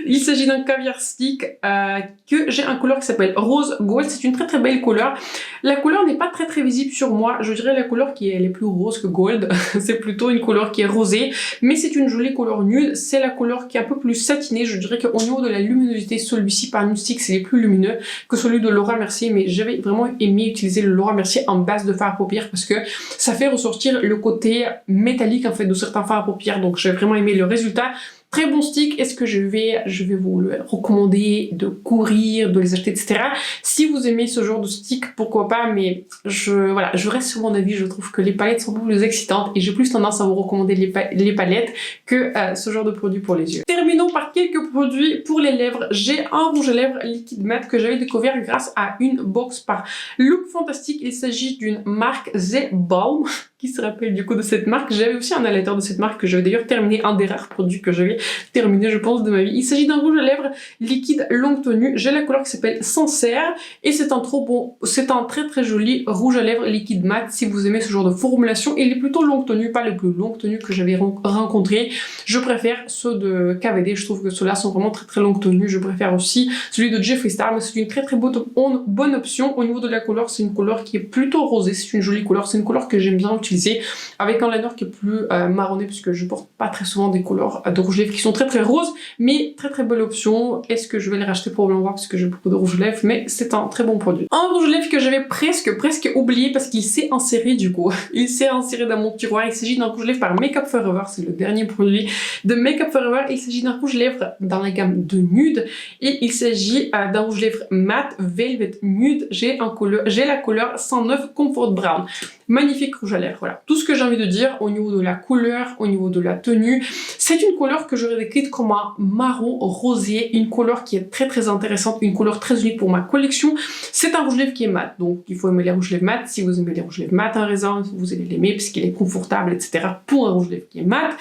Speaker 1: Il s'agit d'un caviar stick que j'ai un couleur qui s'appelle Rose Gold. C'est une très belle couleur. La couleur n'est pas très visible sur moi. Je dirais la couleur qui est plus rose que gold. C'est plutôt une couleur qui est rosée, mais c'est une jolie couleur nude. C'est la couleur qui est un peu plus satinée. Je dirais qu'au niveau de la luminosité, celui-ci par Nude Stick c'est plus lumineux que celui de Laura Mercier, mais j'avais vraiment aimé utiliser le Laura Mercier en base de fard à paupières parce que ça fait ressortir le côté métallique en fait de certains fards à paupières, donc j'ai vraiment aimé le résultat. Très bon stick. Est-ce que je vais vous le recommander de courir, de les acheter, etc. Si vous aimez ce genre de stick, pourquoi pas, mais je reste sur mon avis. Je trouve que les palettes sont beaucoup plus excitantes et j'ai plus tendance à vous recommander les palettes que ce genre de produit pour les yeux. Terminons par quelques produits pour les lèvres. J'ai un rouge à lèvres liquide mat que j'avais découvert grâce à une box par Look Fantastic. Il s'agit d'une marque The Balm. Qui se rappelle du coup de cette marque. J'avais aussi un highlighter de cette marque que j'avais d'ailleurs terminé, un des rares produits que j'avais terminé, je pense, de ma vie. Il s'agit d'un rouge à lèvres liquide longue tenue. J'ai la couleur qui s'appelle Sincère et c'est un très très joli rouge à lèvres liquide mat si vous aimez ce genre de formulation. Il est plutôt longue tenue, pas le plus longue tenue que j'avais rencontré. Je préfère ceux de KVD, je trouve que ceux-là sont vraiment très très longue tenue. Je préfère aussi celui de Jeffree Star, mais c'est une très très bonne option. Au niveau de la couleur, c'est une couleur qui est plutôt rosée, c'est une jolie couleur, c'est une couleur que j'aime bien utiliser avec un liner qui est plus marronné puisque je porte pas très souvent des couleurs de rouge à lèvres qui sont très très roses, mais très très belle option. Est-ce que je vais les racheter? Probablement pas parce que j'ai beaucoup de rouge à lèvres, mais c'est un très bon produit. Un rouge à lèvres que j'avais presque oublié parce qu'il s'est inséré du coup. Il s'est inséré dans mon tiroir. Il s'agit d'un rouge à lèvres par Make Up For Ever, c'est le dernier produit de Make Up For Ever. Il s'agit d'un rouge à lèvres dans la gamme de nude et il s'agit d'un rouge à lèvres mat Velvet Nude. J'ai la couleur 109 Comfort Brown. Magnifique rouge à lèvres, voilà. Tout ce que j'ai envie de dire au niveau de la couleur, au niveau de la tenue, c'est une couleur que j'aurais décrite comme un marron rosé, une couleur qui est très très intéressante, une couleur très unique pour ma collection. C'est un rouge à lèvres qui est mat, donc il faut aimer les rouges à lèvres mat. Si vous aimez les rouges à lèvres mat en raisin, vous allez l'aimer parce qu'il est confortable, etc. pour un rouge à lèvres qui est mat.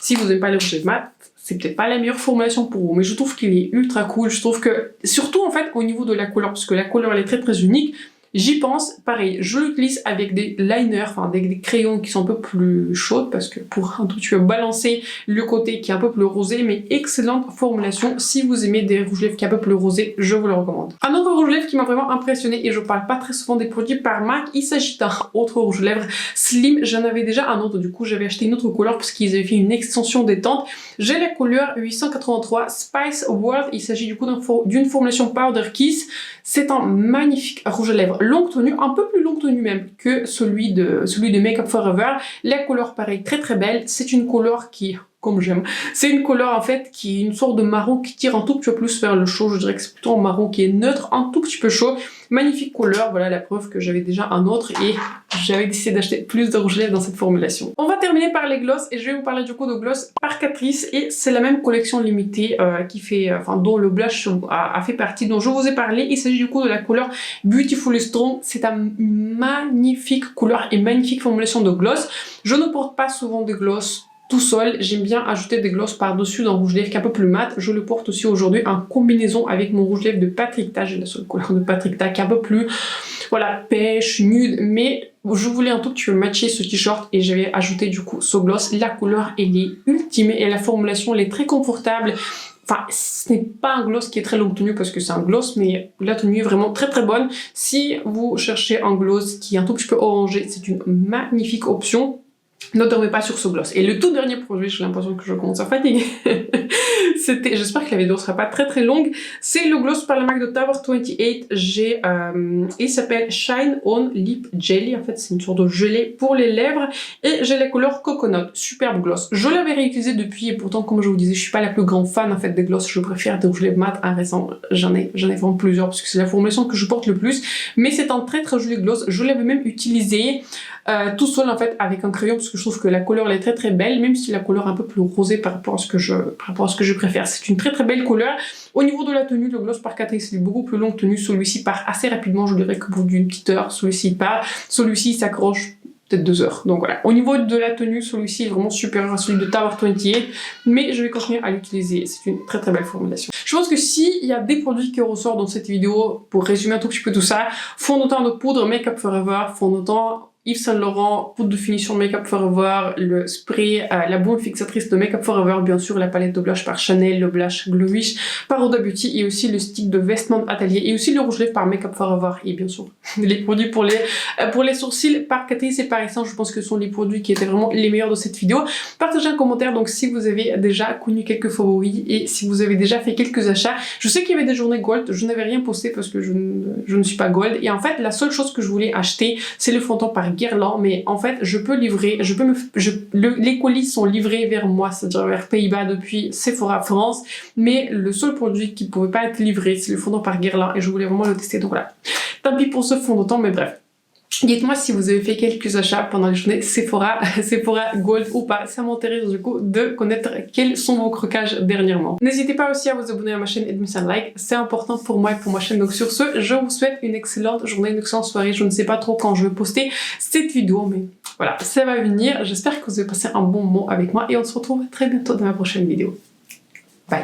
Speaker 1: Si vous n'aimez pas les rouges à lèvres mat, c'est peut-être pas la meilleure formulation pour vous, mais je trouve qu'il est ultra cool. Je trouve que, surtout en fait au niveau de la couleur, parce que la couleur elle est très très unique, j'y pense, pareil, je l'utilise avec des liners, enfin avec des crayons qui sont un peu plus chauds parce que pour un tout petit peu balancer le côté qui est un peu plus rosé, mais excellente formulation. Si vous aimez des rouges à lèvres qui est un peu plus rosé, je vous le recommande. Un autre rouge à lèvres qui m'a vraiment impressionné et je parle pas très souvent des produits par marque, il s'agit d'un autre rouge à lèvres Slim. J'en avais déjà un autre, du coup j'avais acheté une autre couleur parce qu'ils avaient fait une extension des teintes. J'ai la couleur 883 Spice World. Il s'agit du coup d'une formulation Powder Kiss. C'est un magnifique rouge à lèvres longue tenue, un peu plus longue tenue même que celui de Make Up For Ever. La couleur pareil, très très belle. C'est une couleur qui, comme j'aime, c'est une couleur en fait qui est une sorte de marron qui tire un tout petit peu plus vers le chaud. Je dirais que c'est plutôt un marron qui est neutre, un tout petit peu chaud. Magnifique couleur, voilà la preuve que j'avais déjà un autre et j'avais décidé d'acheter plus de rouge à lèvres dans cette formulation. On va terminer par les gloss et je vais vous parler du coup de gloss par Catrice et c'est la même collection limitée dont le blush a fait partie, dont je vous ai parlé. Il s'agit du coup de la couleur Beautiful Strong. C'est une magnifique couleur et magnifique formulation de gloss. Je ne porte pas souvent de gloss tout seul, j'aime bien ajouter des glosses par-dessus dans le rouge à lèvres qui est un peu plus mat. Je le porte aussi aujourd'hui en combinaison avec mon rouge à lèvres de Patrick Ta. J'ai la seule couleur de Patrick Ta qui est un peu plus, voilà, pêche, nude, mais je voulais un tout petit peu matcher ce t-shirt et j'avais ajouté du coup ce gloss. La couleur, elle est ultime et la formulation, elle est très confortable. Enfin, ce n'est pas un gloss qui est très longue tenue parce que c'est un gloss, mais la tenue est vraiment très très bonne. Si vous cherchez un gloss qui est un tout petit peu orangé, c'est une magnifique option. Ne dormez pas sur ce gloss. Et le tout dernier produit, j'ai l'impression que je commence à fatiguer. J'espère que la vidéo sera pas très très longue. C'est le gloss par la marque de Tower 28. Il s'appelle Shine On Lip Jelly. En fait, c'est une sorte de gelée pour les lèvres. Et j'ai la couleur Coconut. Superbe gloss. Je l'avais réutilisé depuis et pourtant, comme je vous disais, je suis pas la plus grande fan en fait des gloss. Je préfère des rouges à lèvres mat à raisin. J'en ai vraiment plusieurs parce que c'est la formulation que je porte le plus. Mais c'est un très très joli gloss. Je l'avais même utilisé tout seul en fait avec un crayon parce que je trouve que la couleur elle est très très belle, même si la couleur est un peu plus rosée par rapport à ce que je préfère. C'est une très très belle couleur. Au niveau de la tenue, le gloss par Catrice est beaucoup plus longue tenue. Celui-ci part assez rapidement, je dirais que pour d'une petite heure, celui-ci part. Celui-ci s'accroche peut-être 2 heures. Donc voilà. Au niveau de la tenue, celui-ci est vraiment supérieur à celui de Tower 28, mais je vais continuer à l'utiliser. C'est une très très belle formulation. Je pense que s'il y a des produits qui ressortent dans cette vidéo, pour résumer un tout petit peu tout ça, fond de teint de poudre Make Up For Ever, fond de teint Yves Saint Laurent, poudre de finition Make Up For Ever, le spray, la boule fixatrice de Make Up For Ever, bien sûr la palette de blush par Chanel, le blush Glowish par Huda Beauty et aussi le stick de Vestment Atelier et aussi le rouge à lèvres par Make Up For Ever et bien sûr les produits pour les sourcils par Catrice et par Essence. Je pense que ce sont les produits qui étaient vraiment les meilleurs de cette vidéo. Partagez un commentaire donc si vous avez déjà connu quelques favoris et si vous avez déjà fait quelques achats. Je sais qu'il y avait des journées gold, je n'avais rien posté parce que je ne suis pas gold et en fait la seule chose que je voulais acheter c'est le fond de teint par Guerlain, mais en fait je peux livrer, les colis sont livrés vers moi, c'est-à-dire vers Pays-Bas depuis Sephora France, mais le seul produit qui ne pouvait pas être livré c'est le fond de teint par Guerlain et je voulais vraiment le tester donc voilà. Tant pis pour ce fond de teint mais bref. Dites-moi si vous avez fait quelques achats pendant les journées Sephora Gold ou pas, ça m'intéresse du coup de connaître quels sont vos croquages dernièrement. N'hésitez pas aussi à vous abonner à ma chaîne et de me faire un like, c'est important pour moi et pour ma chaîne. Donc sur ce, je vous souhaite une excellente journée, une excellente soirée. Je ne sais pas trop quand je vais poster cette vidéo, mais voilà, ça va venir. J'espère que vous avez passé un bon moment avec moi et on se retrouve très bientôt dans ma prochaine vidéo.